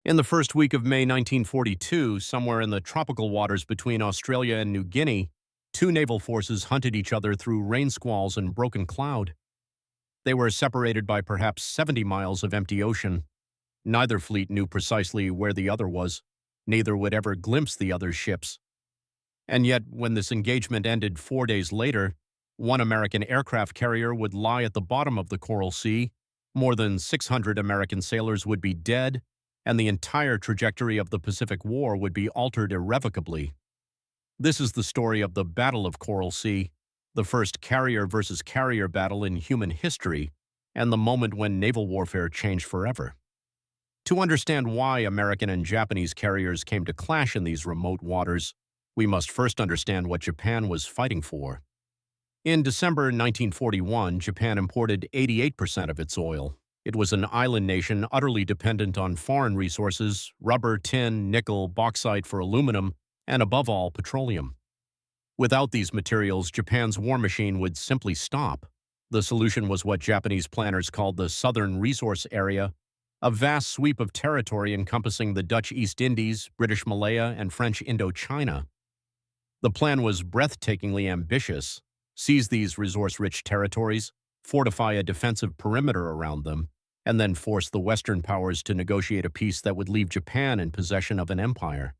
In the first week of May 1942, somewhere in the tropical waters between Australia and New Guinea, two naval forces hunted each other through rain squalls and broken cloud. They were separated by perhaps 70 miles of empty ocean. Neither fleet knew precisely where the other was. Neither would ever glimpse the other's ships. And yet, when this engagement ended 4 days later, one American aircraft carrier would lie at the bottom of the Coral Sea, more than 600 American sailors would be dead, and the entire trajectory of the Pacific War would be altered irrevocably. This is the story of the Battle of Coral Sea, the first carrier versus carrier battle in human history, and the moment when naval warfare changed forever. To understand why American and Japanese carriers came to clash in these remote waters, we must first understand what Japan was fighting for. In December 1941, Japan imported 88% of its oil. It was an island nation utterly dependent on foreign resources, rubber, tin, nickel, bauxite for aluminum, and above all, petroleum. Without these materials, Japan's war machine would simply stop. The solution was what Japanese planners called the Southern Resource Area, a vast sweep of territory encompassing the Dutch East Indies, British Malaya, and French Indochina. The plan was breathtakingly ambitious: seize these resource-rich territories, fortify a defensive perimeter around them, and then force the Western powers to negotiate a peace that would leave Japan in possession of an empire.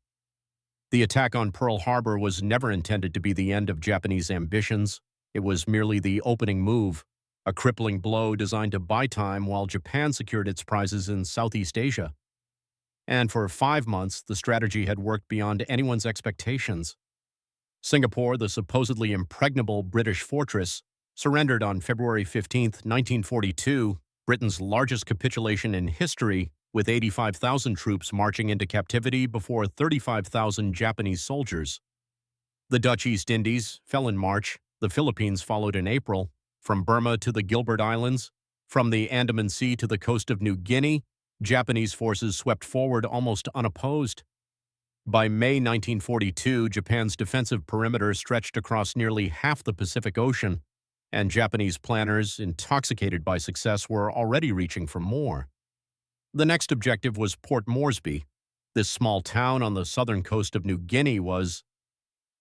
The attack on Pearl Harbor was never intended to be the end of Japanese ambitions. It was merely the opening move, a crippling blow designed to buy time while Japan secured its prizes in Southeast Asia. And for 5 months, the strategy had worked beyond anyone's expectations. Singapore, the supposedly impregnable British fortress, surrendered on February 15, 1942, Britain's largest capitulation in history, with 85,000 troops marching into captivity before 35,000 Japanese soldiers. The Dutch East Indies fell in March, the Philippines followed in April, from Burma to the Gilbert Islands, from the Andaman Sea to the coast of New Guinea, Japanese forces swept forward almost unopposed. By May 1942, Japan's defensive perimeter stretched across nearly half the Pacific Ocean, and Japanese planners, intoxicated by success, were already reaching for more. The next objective was Port Moresby. This small town on the southern coast of New Guinea was,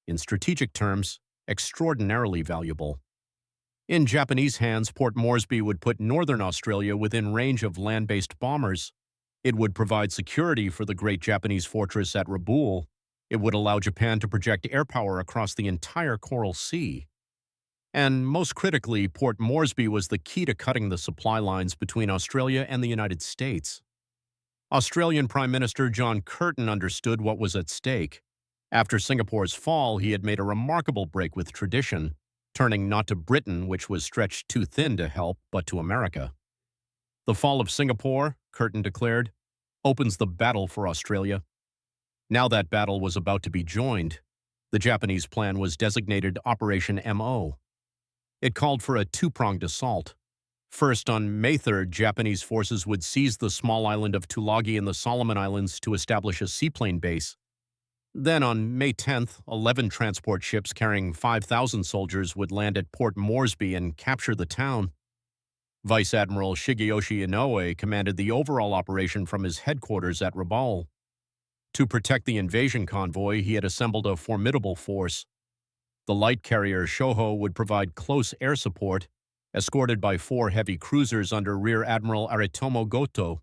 in strategic terms, extraordinarily valuable. In Japanese hands, Port Moresby would put northern Australia within range of land-based bombers. It would provide security for the great Japanese fortress at Rabaul. It would allow Japan to project air power across the entire Coral Sea. And most critically, Port Moresby was the key to cutting the supply lines between Australia and the United States. Australian Prime Minister John Curtin understood what was at stake. After Singapore's fall, he had made a remarkable break with tradition, turning not to Britain, which was stretched too thin to help, but to America. The fall of Singapore, Curtin declared, opens the battle for Australia. Now that battle was about to be joined. The Japanese plan was designated Operation MO. It called for a two-pronged assault. First, on May 3rd, Japanese forces would seize the small island of Tulagi in the Solomon Islands to establish a seaplane base. Then, on May 10th, 11 transport ships carrying 5,000 soldiers would land at Port Moresby and capture the town. Vice Admiral Shigeyoshi Inoue commanded the overall operation from his headquarters at Rabaul. To protect the invasion convoy, he had assembled a formidable force. The light carrier Shoho would provide close air support, escorted by 4 heavy cruisers under Rear Admiral Aritomo Goto.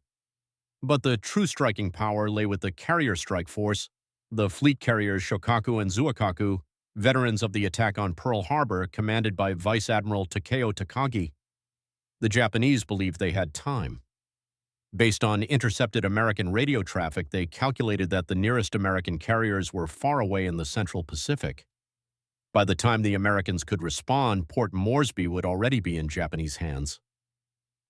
But the true striking power lay with the carrier strike force, the fleet carriers Shokaku and Zuikaku, veterans of the attack on Pearl Harbor, commanded by Vice Admiral Takeo Takagi. The Japanese believed they had time. Based on intercepted American radio traffic, they calculated that the nearest American carriers were far away in the Central Pacific. By the time the Americans could respond, Port Moresby would already be in Japanese hands.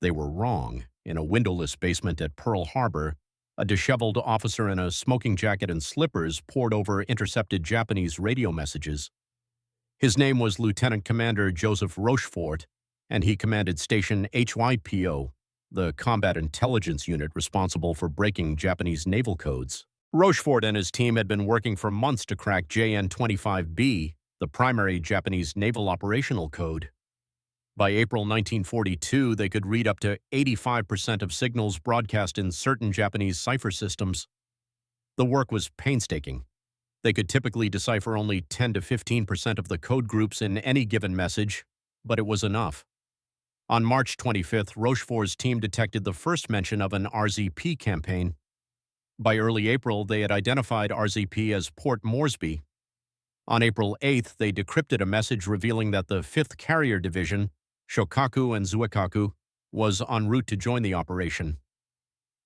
They were wrong. In a windowless basement at Pearl Harbor, a disheveled officer in a smoking jacket and slippers pored over intercepted Japanese radio messages. His name was Lieutenant Commander Joseph Rochefort, and he commanded Station HYPO, the combat intelligence unit responsible for breaking Japanese naval codes. Rochefort and his team had been working for months to crack JN-25B, the primary Japanese naval operational code. By April 1942, they could read up to 85% of signals broadcast in certain Japanese cipher systems. The work was painstaking. They could typically decipher only 10 to 15% of the code groups in any given message, but it was enough. On March 25th, Rochefort's team detected the first mention of an RZP campaign. By early April, they had identified RZP as Port Moresby. On April 8th, they decrypted a message revealing that the 5th Carrier Division, Shokaku and Zuikaku, was en route to join the operation.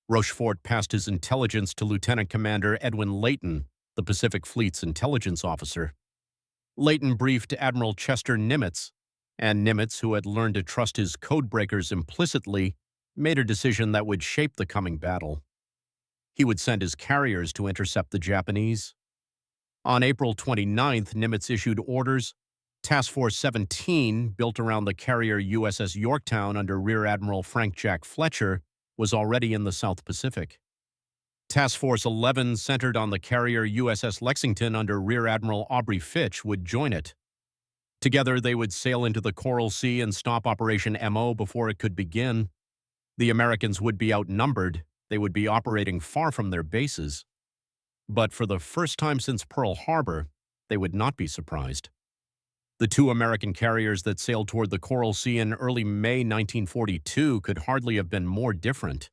Rochefort passed his intelligence to Lieutenant Commander Edwin Layton, the Pacific Fleet's intelligence officer. Layton briefed Admiral Chester Nimitz, and Nimitz, who had learned to trust his codebreakers implicitly, made a decision that would shape the coming battle. He would send his carriers to intercept the Japanese. On April 29th, Nimitz issued orders. Task Force 17, built around the carrier USS Yorktown under Rear Admiral Frank Jack Fletcher, was already in the South Pacific. Task Force 11, centered on the carrier USS Lexington under Rear Admiral Aubrey Fitch, would join it. Together, they would sail into the Coral Sea and stop Operation MO before it could begin. The Americans would be outnumbered. They would be operating far from their bases. But for the first time since Pearl Harbor, they would not be surprised. The two American carriers that sailed toward the Coral Sea in early May 1942 could hardly have been more different.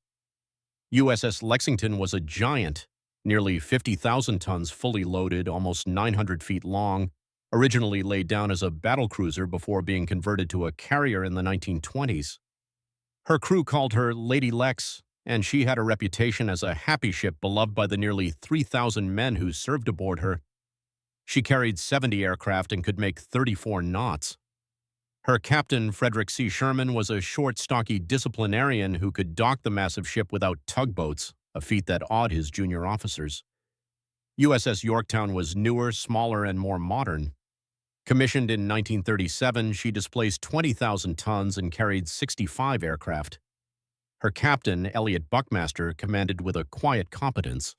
USS Lexington was a giant, nearly 50,000 tons fully loaded, almost 900 feet long, originally laid down as a battlecruiser before being converted to a carrier in the 1920s. Her crew called her Lady Lex, and she had a reputation as a happy ship beloved by the nearly 3,000 men who served aboard her. She carried 70 aircraft and could make 34 knots. Her captain, Frederick C. Sherman, was a short, stocky disciplinarian who could dock the massive ship without tugboats, a feat that awed his junior officers. USS Yorktown was newer, smaller, and more modern. Commissioned in 1937, she displaced 20,000 tons and carried 65 aircraft. Her captain, Elliot Buckmaster, commanded with a quiet competence.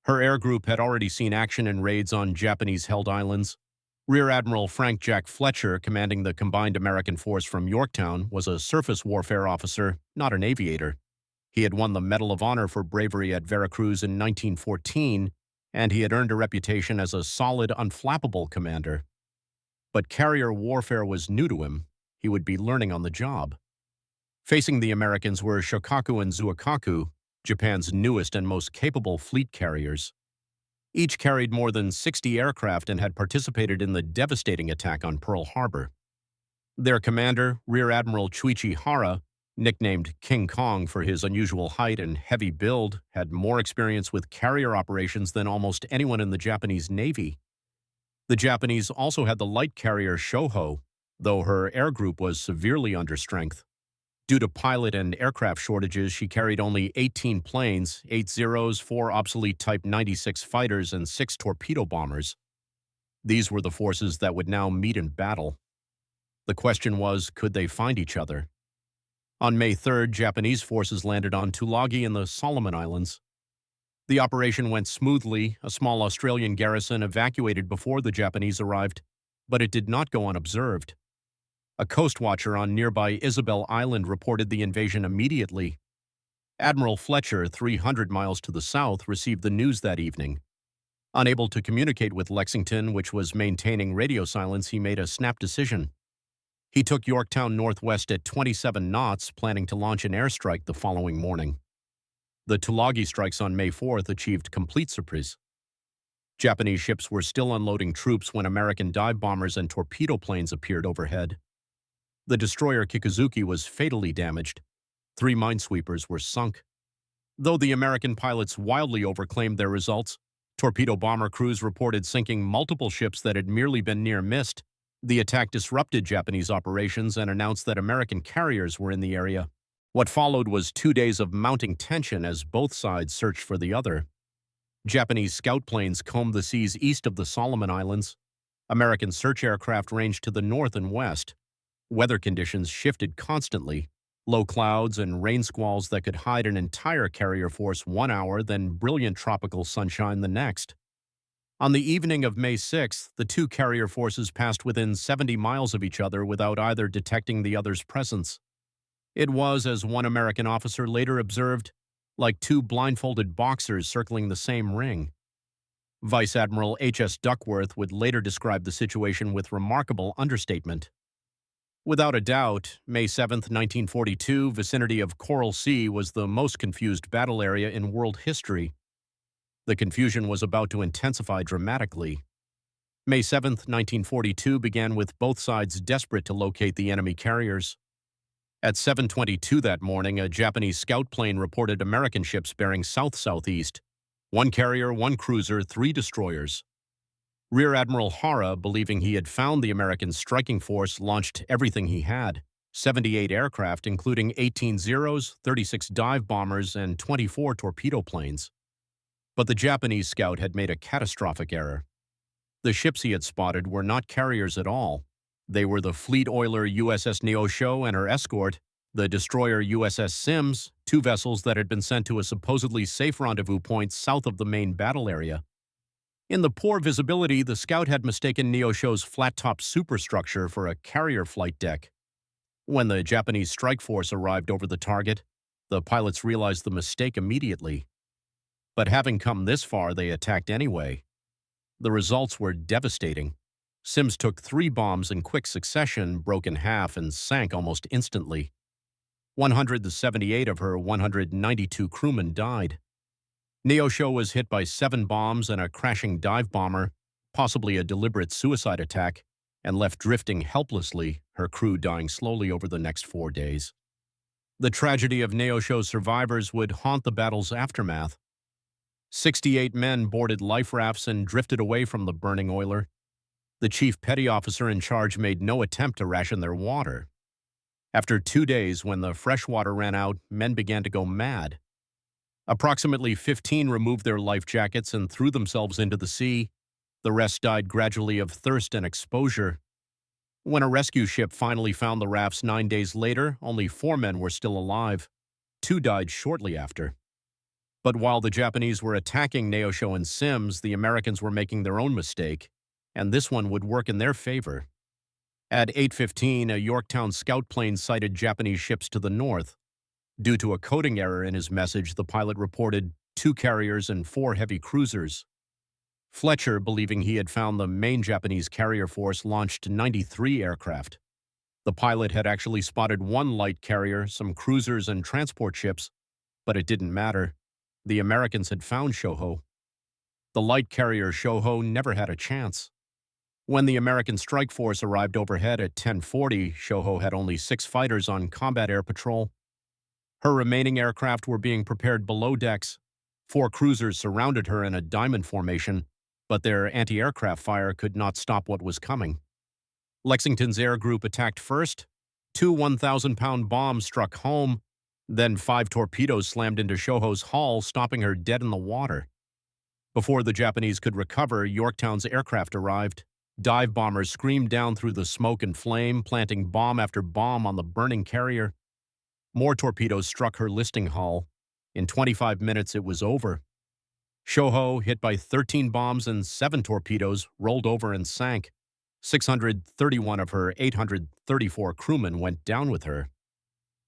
Her air group had already seen action in raids on Japanese-held islands. Rear Admiral Frank Jack Fletcher, commanding the combined American force from Yorktown, was a surface warfare officer, not an aviator. He had won the Medal of Honor for bravery at Veracruz in 1914, and he had earned a reputation as a solid, unflappable commander. But carrier warfare was new to him. He would be learning on the job. Facing the Americans were Shokaku and Zuikaku, Japan's newest and most capable fleet carriers. Each carried more than 60 aircraft and had participated in the devastating attack on Pearl Harbor. Their commander, Rear Admiral Chuichi Hara, nicknamed King Kong for his unusual height and heavy build, had more experience with carrier operations than almost anyone in the Japanese Navy. The Japanese also had the light carrier Shoho, though her air group was severely under strength. Due to pilot and aircraft shortages, she carried only 18 planes, 8 Zeros, 4 obsolete Type 96 fighters, and 6 torpedo bombers. These were the forces that would now meet in battle. The question was, could they find each other? On May 3rd, Japanese forces landed on Tulagi in the Solomon Islands. The operation went smoothly. A small Australian garrison evacuated before the Japanese arrived, but it did not go unobserved. A coast watcher on nearby Isabel Island reported the invasion immediately. Admiral Fletcher, 300 miles to the south, received the news that evening. Unable to communicate with Lexington, which was maintaining radio silence, he made a snap decision. He took Yorktown northwest at 27 knots, planning to launch an airstrike the following morning. The Tulagi strikes on May 4th achieved complete surprise. Japanese ships were still unloading troops when American dive bombers and torpedo planes appeared overhead. The destroyer Kikuzuki was fatally damaged. 3 minesweepers were sunk. Though the American pilots wildly overclaimed their results, torpedo bomber crews reported sinking multiple ships that had merely been near missed. The attack disrupted Japanese operations and announced that American carriers were in the area. What followed was 2 days of mounting tension as both sides searched for the other. Japanese scout planes combed the seas east of the Solomon Islands. American search aircraft ranged to the north and west. Weather conditions shifted constantly. Low clouds and rain squalls that could hide an entire carrier force 1 hour, then brilliant tropical sunshine the next. On the evening of May 6th, the two carrier forces passed within 70 miles of each other without either detecting the other's presence. It was, as one American officer later observed, like two blindfolded boxers circling the same ring. Vice Admiral H.S. Duckworth would later describe the situation with remarkable understatement. Without a doubt, May 7, 1942, vicinity of Coral Sea was the most confused battle area in world history. The confusion was about to intensify dramatically. May 7, 1942 began with both sides desperate to locate the enemy carriers. At 7:22 that morning, a Japanese scout plane reported American ships bearing south-southeast. One carrier, one cruiser, three destroyers. Rear Admiral Hara, believing he had found the American striking force, launched everything he had, 78 aircraft, including 18 Zeros, 36 dive bombers, and 24 torpedo planes. But the Japanese scout had made a catastrophic error. The ships he had spotted were not carriers at all. They were the fleet oiler USS Neosho and her escort, the destroyer USS Sims, two vessels that had been sent to a supposedly safe rendezvous point south of the main battle area. In the poor visibility, the scout had mistaken Neosho's flat-top superstructure for a carrier flight deck. When the Japanese strike force arrived over the target, the pilots realized the mistake immediately. But having come this far, they attacked anyway. The results were devastating. Sims took 3 bombs in quick succession, broke in half, and sank almost instantly. 178 of her 192 crewmen died. Neosho was hit by 7 bombs and a crashing dive bomber, possibly a deliberate suicide attack, and left drifting helplessly, her crew dying slowly over the next 4 days. The tragedy of Neosho's survivors would haunt the battle's aftermath. 68 men boarded life rafts and drifted away from the burning oiler. The chief petty officer in charge made no attempt to ration their water. After 2 days, when the fresh water ran out, men began to go mad. Approximately 15 removed their life jackets and threw themselves into the sea. The rest died gradually of thirst and exposure. When a rescue ship finally found the rafts 9 days later, only 4 men were still alive. 2 died shortly after. But while the Japanese were attacking Neosho and Sims, the Americans were making their own mistake, and this one would work in their favor. At 8:15, a Yorktown scout plane sighted Japanese ships to the north. Due to a coding error in his message, the pilot reported 2 carriers and 4 heavy cruisers. Fletcher, believing he had found the main Japanese carrier force, launched 93 aircraft. The pilot had actually spotted 1 light carrier, some cruisers, and transport ships, but it didn't matter. The Americans had found Shoho. The light carrier Shoho never had a chance. When the American strike force arrived overhead at 10:40, Shoho had only 6 fighters on combat air patrol. Her remaining aircraft were being prepared below decks. 4 cruisers surrounded her in a diamond formation, but their anti-aircraft fire could not stop what was coming. Lexington's air group attacked first. 2 1,000-pound bombs struck home. Then 5 torpedoes slammed into Shoho's hull, stopping her dead in the water. Before the Japanese could recover, Yorktown's aircraft arrived. Dive bombers screamed down through the smoke and flame, planting bomb after bomb on the burning carrier. More torpedoes struck her listing hull. In 25 minutes, it was over. Shoho, hit by 13 bombs and 7 torpedoes, rolled over and sank. 631 of her 834 crewmen went down with her.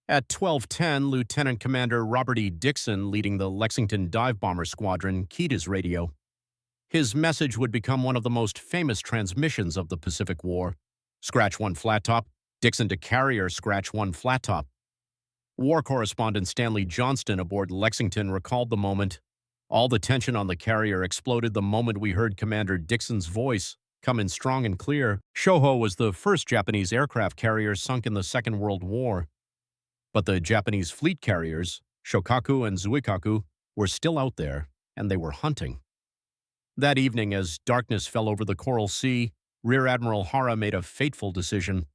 At 12:10, Lieutenant Commander Robert E. Dixon, leading the Lexington dive bomber squadron, keyed his radio. His message would become one of the most famous transmissions of the Pacific War. Scratch 1 flat top, Dixon to carrier, scratch 1 flat top. War correspondent Stanley Johnston aboard Lexington recalled the moment. All the tension on the carrier exploded the moment we heard Commander Dixon's voice come in strong and clear. Shoho was the first Japanese aircraft carrier sunk in the Second World War. But the Japanese fleet carriers, Shokaku and Zuikaku, were still out there, and they were hunting. That evening, as darkness fell over the Coral Sea, Rear Admiral Hara made a fateful decision.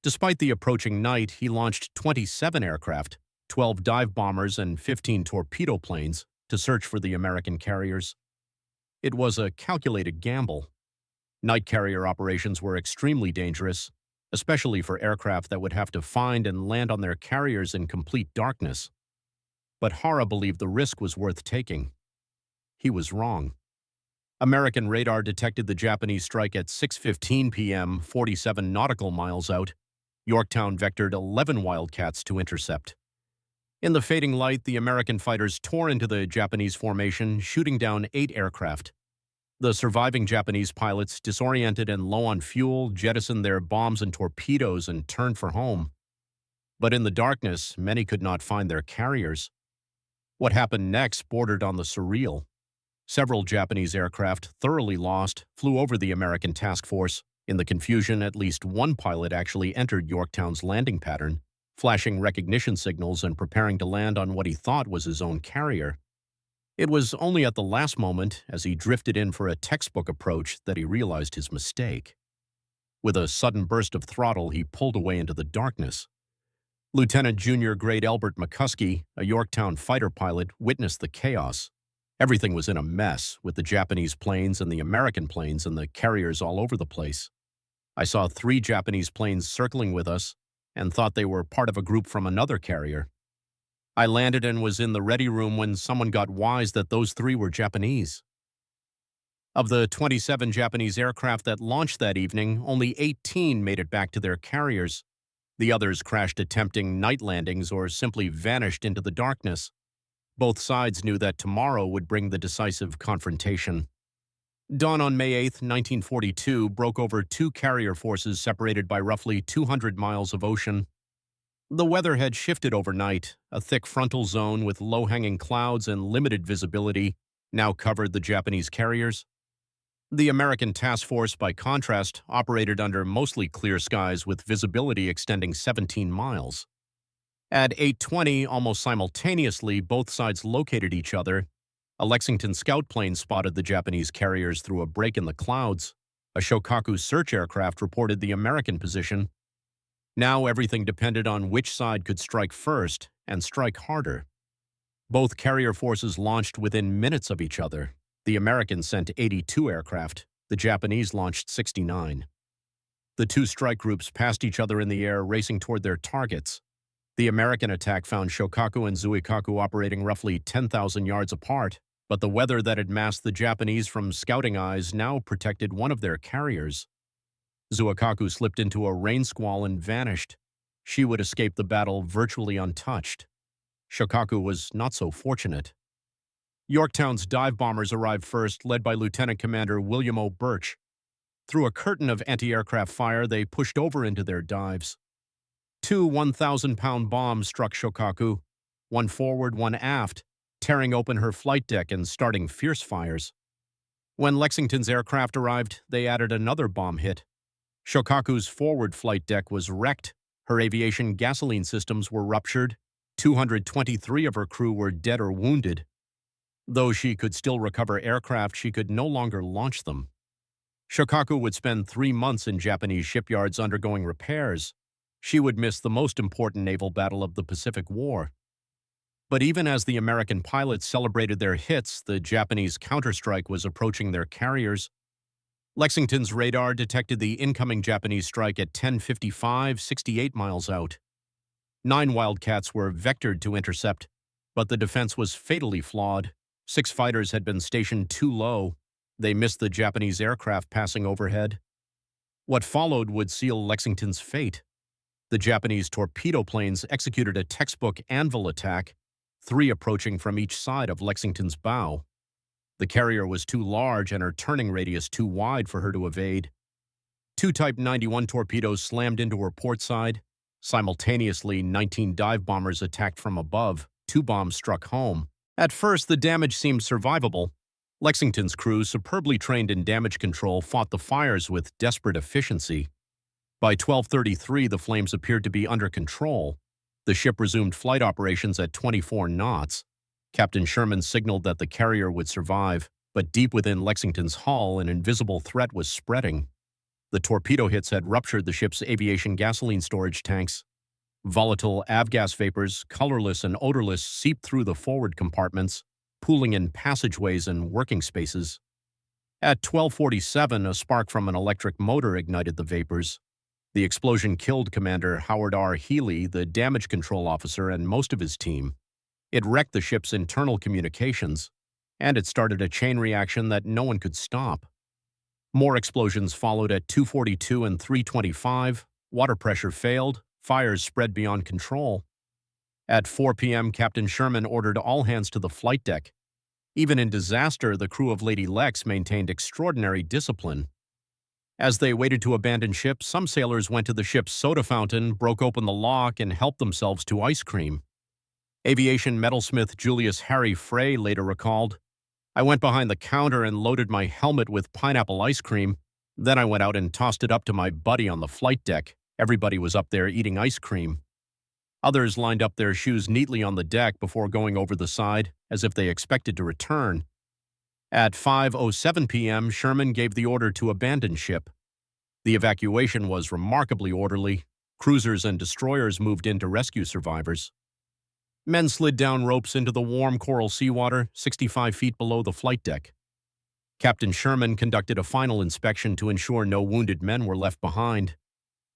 Despite the approaching night, he launched 27 aircraft, 12 dive bombers, and 15 torpedo planes to search for the American carriers. It was a calculated gamble. Night carrier operations were extremely dangerous, especially for aircraft that would have to find and land on their carriers in complete darkness. But Hara believed the risk was worth taking. He was wrong. American radar detected the Japanese strike at 6:15 p.m., 47 nautical miles out. Yorktown vectored 11 Wildcats to intercept. In the fading light, the American fighters tore into the Japanese formation, shooting down 8 aircraft. The surviving Japanese pilots, disoriented and low on fuel, jettisoned their bombs and torpedoes and turned for home. But in the darkness, many could not find their carriers. What happened next bordered on the surreal. Several Japanese aircraft, thoroughly lost, flew over the American task force. In the confusion, at least one pilot actually entered Yorktown's landing pattern, flashing recognition signals and preparing to land on what he thought was his own carrier. It was only at the last moment, as he drifted in for a textbook approach, that he realized his mistake. With a sudden burst of throttle, he pulled away into the darkness. Lieutenant Junior Grade Elbert McCuskey, a Yorktown fighter pilot, witnessed the chaos. Everything was in a mess, with the Japanese planes and the American planes and the carriers all over the place. I saw 3 Japanese planes circling with us and thought they were part of a group from another carrier. I landed and was in the ready room when someone got wise that those 3 were Japanese. Of the 27 Japanese aircraft that launched that evening, only 18 made it back to their carriers. The others crashed attempting night landings or simply vanished into the darkness. Both sides knew that tomorrow would bring the decisive confrontation. Dawn on May 8, 1942, broke over 2 carrier forces separated by roughly 200 miles of ocean. The weather had shifted overnight. A thick frontal zone with low-hanging clouds and limited visibility now covered the Japanese carriers. The American task force, by contrast, operated under mostly clear skies with visibility extending 17 miles. At 8:20, almost simultaneously, both sides located each other. A Lexington scout plane spotted the Japanese carriers through a break in the clouds. A Shokaku search aircraft reported the American position. Now everything depended on which side could strike first, and strike harder. Both carrier forces launched within minutes of each other. The Americans sent 82 aircraft. The Japanese launched 69. The 2 strike groups passed each other in the air, racing toward their targets. The American attack found Shokaku and Zuikaku operating roughly 10,000 yards apart, but the weather that had masked the Japanese from scouting eyes now protected one of their carriers. Zuikaku slipped into a rain squall and vanished. She would escape the battle virtually untouched. Shokaku was not so fortunate. Yorktown's dive bombers arrived first, led by Lieutenant Commander William O. Birch. Through a curtain of anti-aircraft fire, they pushed over into their dives. 2 1,000-pound bombs struck Shokaku, one forward, one aft, tearing open her flight deck and starting fierce fires. When Lexington's aircraft arrived, they added another bomb hit. Shokaku's forward flight deck was wrecked. Her aviation gasoline systems were ruptured. 223 of her crew were dead or wounded. Though she could still recover aircraft, she could no longer launch them. Shokaku would spend 3 months in Japanese shipyards undergoing repairs. She would miss the most important naval battle of the Pacific War. But even as the American pilots celebrated their hits, the Japanese counterstrike was approaching their carriers. Lexington's radar detected the incoming Japanese strike at 10:55, 68 miles out. 9 Wildcats were vectored to intercept, but the defense was fatally flawed. 6 fighters had been stationed too low. They missed the Japanese aircraft passing overhead. What followed would seal Lexington's fate. The Japanese torpedo planes executed a textbook anvil attack, 3 approaching from each side of Lexington's bow. The carrier was too large and her turning radius too wide for her to evade. 2 Type 91 torpedoes slammed into her port side. Simultaneously, 19 dive bombers attacked from above. 2 bombs struck home. At first, the damage seemed survivable. Lexington's crew, superbly trained in damage control, fought the fires with desperate efficiency. By 12:33, the flames appeared to be under control. The ship resumed flight operations at 24 knots. Captain Sherman signaled that the carrier would survive, but deep within Lexington's hull, an invisible threat was spreading. The torpedo hits had ruptured the ship's aviation gasoline storage tanks. Volatile avgas vapors, colorless and odorless, seeped through the forward compartments, pooling in passageways and working spaces. At 12:47, a spark from an electric motor ignited the vapors. The explosion killed Commander Howard R. Healy, the damage control officer, and most of his team. It wrecked the ship's internal communications. and it started a chain reaction that no one could stop. More explosions followed at 2:42 and 3:25, water pressure failed, fires spread beyond control. At 4 p.m., Captain Sherman ordered all hands to the flight deck. Even in disaster, the crew of Lady Lex maintained extraordinary discipline. As they waited to abandon ship, some sailors went to the ship's soda fountain, broke open the lock, and helped themselves to ice cream. Aviation metalsmith Julius Harry Frey later recalled, "I went behind the counter and loaded my helmet with pineapple ice cream. Then I went out and tossed it up to my buddy on the flight deck. Everybody was up there eating ice cream." Others lined up their shoes neatly on the deck before going over the side, as if they expected to return. At 5:07 p.m., Sherman gave the order to abandon ship. The evacuation was remarkably orderly. Cruisers and destroyers moved in to rescue survivors. Men slid down ropes into the warm coral seawater 65 feet below the flight deck. Captain Sherman conducted a final inspection to ensure no wounded men were left behind.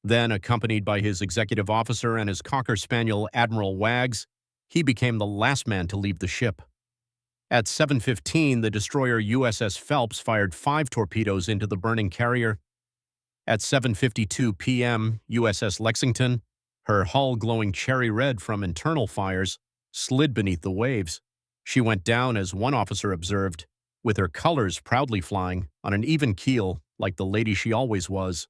Then, accompanied by his executive officer and his Cocker Spaniel Admiral Wags, he became the last man to leave the ship. At 7:15, the destroyer USS Phelps fired 5 torpedoes into the burning carrier. At 7:52 p.m., USS Lexington, her hull glowing cherry red from internal fires, slid beneath the waves. She went down, as one officer observed, with her colors proudly flying on an even keel like the lady she always was.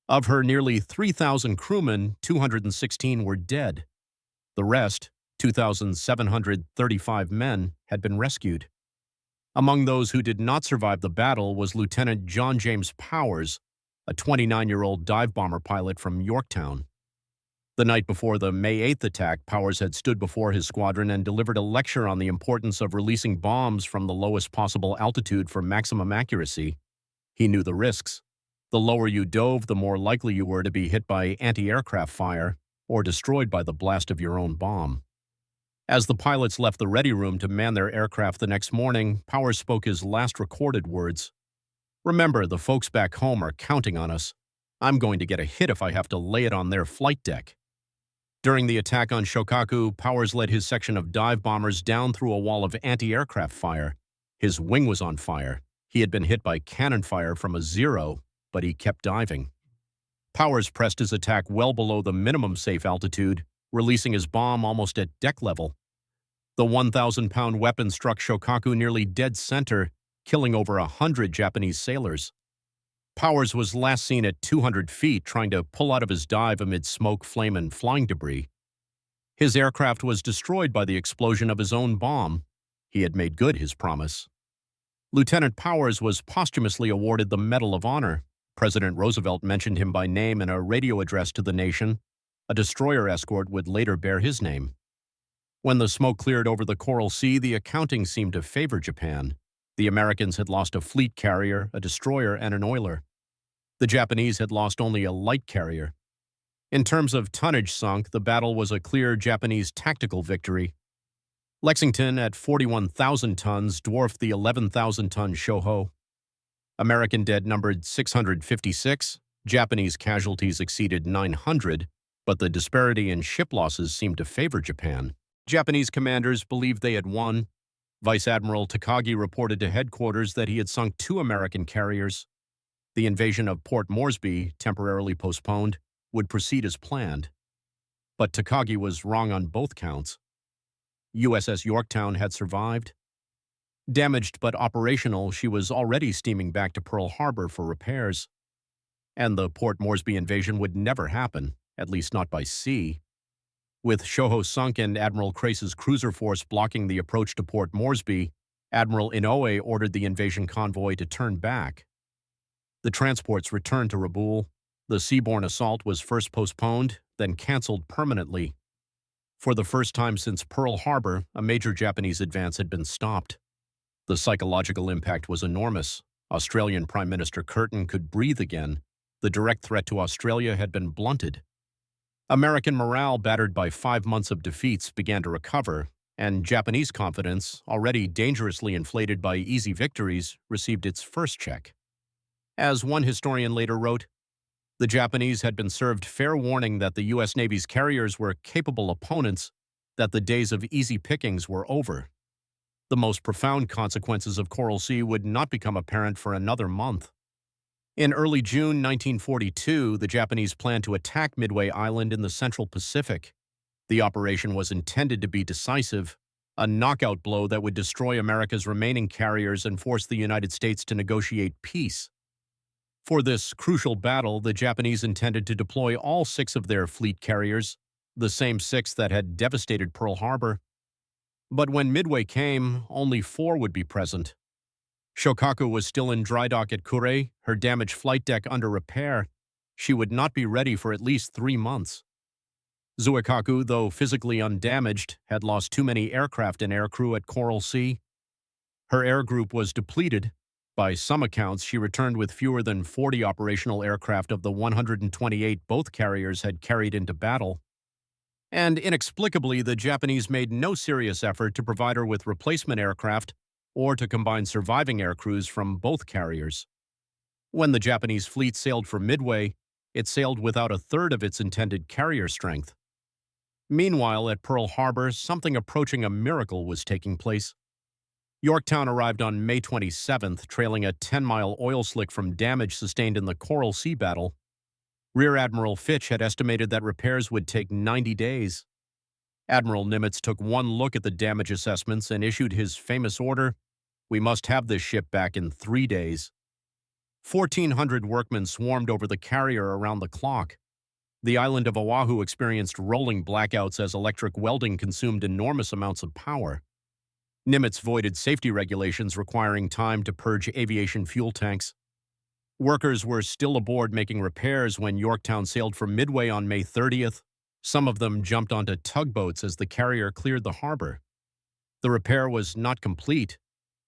Of her nearly 3,000 crewmen, 216 were dead. The rest, 2,735 men, had been rescued. Among those who did not survive the battle was Lieutenant John James Powers, a 29-year-old dive bomber pilot from Yorktown. The night before the May 8th attack, Powers had stood before his squadron and delivered a lecture on the importance of releasing bombs from the lowest possible altitude for maximum accuracy. He knew the risks. The lower you dove, the more likely you were to be hit by anti-aircraft fire or destroyed by the blast of your own bomb. As the pilots left the ready room to man their aircraft the next morning, Powers spoke his last recorded words. "Remember, the folks back home are counting on us. I'm going to get a hit if I have to lay it on their flight deck." During the attack on Shokaku, Powers led his section of dive bombers down through a wall of anti-aircraft fire. His wing was on fire. He had been hit by cannon fire from a Zero, but he kept diving. Powers pressed his attack well below the minimum safe altitude, releasing his bomb almost at deck level. The 1,000-pound weapon struck Shokaku nearly dead center, killing over 100 Japanese sailors. Powers was last seen at 200 feet trying to pull out of his dive amid smoke, flame, and flying debris. His aircraft was destroyed by the explosion of his own bomb. He had made good his promise. Lieutenant Powers was posthumously awarded the Medal of Honor. President Roosevelt mentioned him by name in a radio address to the nation. A destroyer escort would later bear his name. When the smoke cleared over the Coral Sea, the accounting seemed to favor Japan. The Americans had lost a fleet carrier, a destroyer, and an oiler. The Japanese had lost only a light carrier. In terms of tonnage sunk, the battle was a clear Japanese tactical victory. Lexington, at 41,000 tons, dwarfed the 11,000-ton Shoho. American dead numbered 656, Japanese casualties exceeded 900, but the disparity in ship losses seemed to favor Japan. Japanese commanders believed they had won. Vice Admiral Takagi reported to headquarters that he had sunk 2 American carriers. The invasion of Port Moresby, temporarily postponed, would proceed as planned. But Takagi was wrong on both counts. USS Yorktown had survived. Damaged but operational, she was already steaming back to Pearl Harbor for repairs. And the Port Moresby invasion would never happen, at least not by sea. With Shoho sunk and Admiral Crace's cruiser force blocking the approach to Port Moresby, Admiral Inoue ordered the invasion convoy to turn back. The transports returned to Rabaul. The seaborne assault was first postponed, then canceled permanently. For the first time since Pearl Harbor, a major Japanese advance had been stopped. The psychological impact was enormous. Australian Prime Minister Curtin could breathe again. The direct threat to Australia had been blunted. American morale, battered by 5 months of defeats, began to recover, and Japanese confidence, already dangerously inflated by easy victories, received its first check. As one historian later wrote, the Japanese had been served fair warning that the U.S. Navy's carriers were capable opponents, that the days of easy pickings were over. The most profound consequences of Coral Sea would not become apparent for another month. In early June 1942, the Japanese planned to attack Midway Island in the Central Pacific. The operation was intended to be decisive, a knockout blow that would destroy America's remaining carriers and force the United States to negotiate peace. For this crucial battle, the Japanese intended to deploy all 6 of their fleet carriers, the same 6 that had devastated Pearl Harbor. But when Midway came, only 4 would be present. Shokaku was still in dry dock at Kure, her damaged flight deck under repair. She would not be ready for at least 3 months. Zuikaku, though physically undamaged, had lost too many aircraft and aircrew at Coral Sea. Her air group was depleted. By some accounts, she returned with fewer than 40 operational aircraft of the 128 both carriers had carried into battle. And inexplicably, the Japanese made no serious effort to provide her with replacement aircraft or to combine surviving aircrews from both carriers. When the Japanese fleet sailed for Midway, it sailed without a third of its intended carrier strength. Meanwhile, at Pearl Harbor, something approaching a miracle was taking place. Yorktown arrived on May 27th, trailing a 10-mile oil slick from damage sustained in the Coral Sea battle. Rear Admiral Fitch had estimated that repairs would take 90 days. Admiral Nimitz took one look at the damage assessments and issued his famous order, "We must have this ship back in 3 days." 1,400 workmen swarmed over the carrier around the clock. The island of Oahu experienced rolling blackouts as electric welding consumed enormous amounts of power. Nimitz voided safety regulations requiring time to purge aviation fuel tanks. Workers were still aboard making repairs when Yorktown sailed for Midway on May 30th. Some of them jumped onto tugboats as the carrier cleared the harbor. The repair was not complete.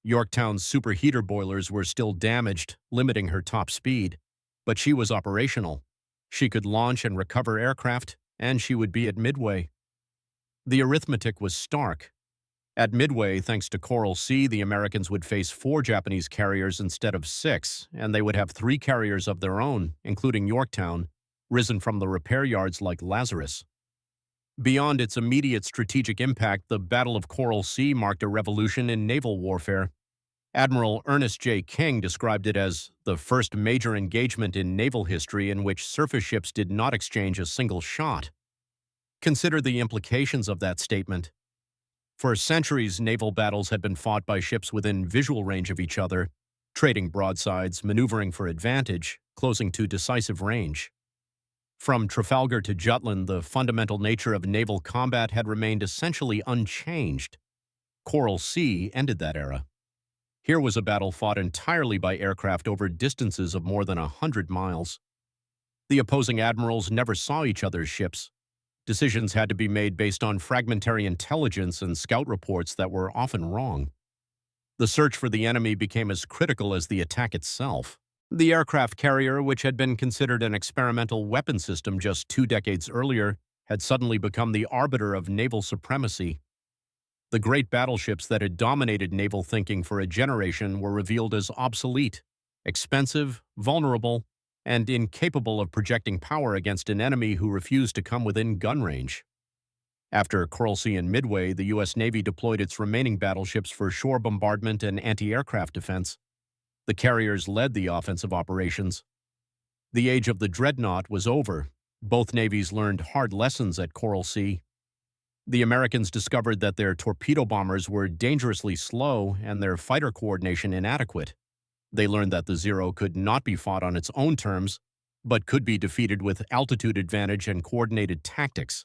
Yorktown's superheater boilers were still damaged, limiting her top speed. But she was operational. She could launch and recover aircraft, and she would be at Midway. The arithmetic was stark. At Midway, thanks to Coral Sea, the Americans would face 4 Japanese carriers instead of 6, and they would have 3 carriers of their own, including Yorktown, risen from the repair yards like Lazarus. Beyond its immediate strategic impact, the Battle of Coral Sea marked a revolution in naval warfare. Admiral Ernest J. King described it as the first major engagement in naval history in which surface ships did not exchange a single shot. Consider the implications of that statement. For centuries, naval battles had been fought by ships within visual range of each other, trading broadsides, maneuvering for advantage, closing to decisive range. From Trafalgar to Jutland, the fundamental nature of naval combat had remained essentially unchanged. Coral Sea ended that era. Here was a battle fought entirely by aircraft over distances of more than 100 miles. The opposing admirals never saw each other's ships. Decisions had to be made based on fragmentary intelligence and scout reports that were often wrong. The search for the enemy became as critical as the attack itself. The aircraft carrier, which had been considered an experimental weapon system just 2 decades earlier, had suddenly become the arbiter of naval supremacy. The great battleships that had dominated naval thinking for a generation were revealed as obsolete, expensive, vulnerable, and incapable of projecting power against an enemy who refused to come within gun range. After Coral Sea and Midway, the U.S. Navy deployed its remaining battleships for shore bombardment and anti-aircraft defense. The carriers led the offensive operations. The age of the dreadnought was over. Both navies learned hard lessons at Coral Sea. The Americans discovered that their torpedo bombers were dangerously slow and their fighter coordination inadequate. They learned that the Zero could not be fought on its own terms, but could be defeated with altitude advantage and coordinated tactics.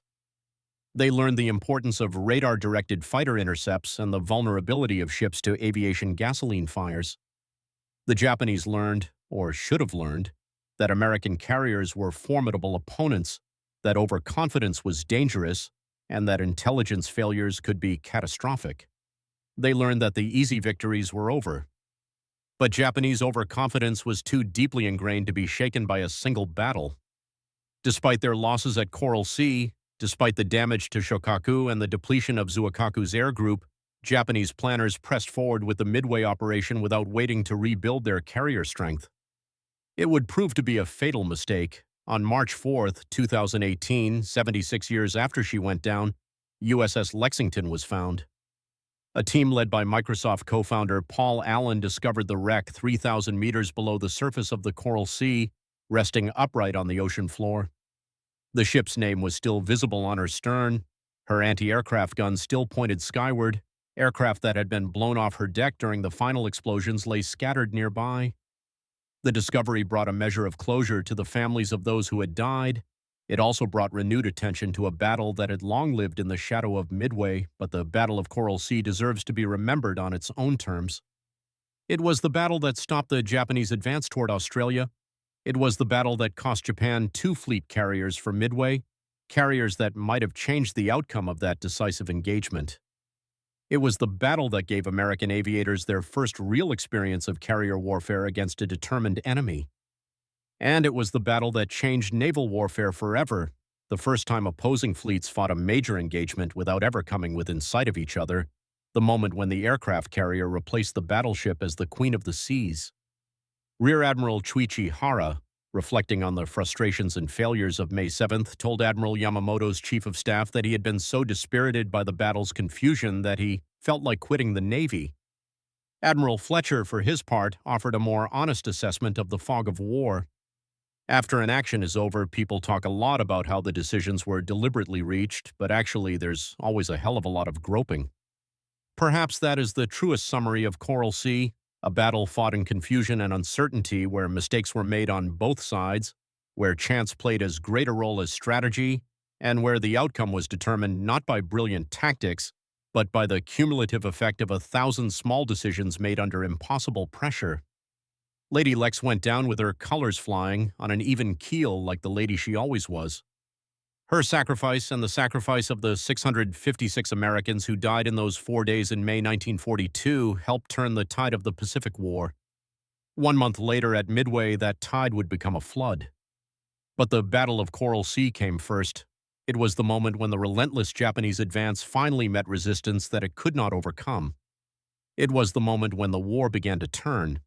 They learned the importance of radar-directed fighter intercepts and the vulnerability of ships to aviation gasoline fires. The Japanese learned, or should have learned, that American carriers were formidable opponents, that overconfidence was dangerous, and that intelligence failures could be catastrophic. They learned that the easy victories were over. But Japanese overconfidence was too deeply ingrained to be shaken by a single battle. Despite their losses at Coral Sea, despite the damage to Shokaku and the depletion of Zuikaku's air group, Japanese planners pressed forward with the Midway operation without waiting to rebuild their carrier strength. It would prove to be a fatal mistake. On March 4, 2018, 76 years after she went down, USS Lexington was found. A team led by Microsoft co-founder Paul Allen discovered the wreck 3,000 meters below the surface of the Coral Sea, resting upright on the ocean floor. The ship's name was still visible on her stern, her anti-aircraft guns still pointed skyward, aircraft that had been blown off her deck during the final explosions lay scattered nearby. The discovery brought a measure of closure to the families of those who had died. It also brought renewed attention to a battle that had long lived in the shadow of Midway, but the Battle of Coral Sea deserves to be remembered on its own terms. It was the battle that stopped the Japanese advance toward Australia. It was the battle that cost Japan 2 fleet carriers for Midway, carriers that might have changed the outcome of that decisive engagement. It was the battle that gave American aviators their first real experience of carrier warfare against a determined enemy. And it was the battle that changed naval warfare forever, the first time opposing fleets fought a major engagement without ever coming within sight of each other, the moment when the aircraft carrier replaced the battleship as the queen of the seas. Rear Admiral Chuichi Hara, reflecting on the frustrations and failures of May 7th, told Admiral Yamamoto's chief of staff that he had been so dispirited by the battle's confusion that he felt like quitting the Navy. Admiral Fletcher, for his part, offered a more honest assessment of the fog of war. After an action is over, people talk a lot about how the decisions were deliberately reached, but actually there's always a hell of a lot of groping. Perhaps that is the truest summary of Coral Sea, a battle fought in confusion and uncertainty where mistakes were made on both sides, where chance played as great a role as strategy, and where the outcome was determined not by brilliant tactics, but by the cumulative effect of 1,000 small decisions made under impossible pressure. Lady Lex went down with her colors flying, on an even keel like the lady she always was. Her sacrifice and the sacrifice of the 656 Americans who died in those 4 days in May 1942 helped turn the tide of the Pacific War. 1 month later at Midway, that tide would become a flood. But the Battle of Coral Sea came first. It was the moment when the relentless Japanese advance finally met resistance that it could not overcome. It was the moment when the war began to turn.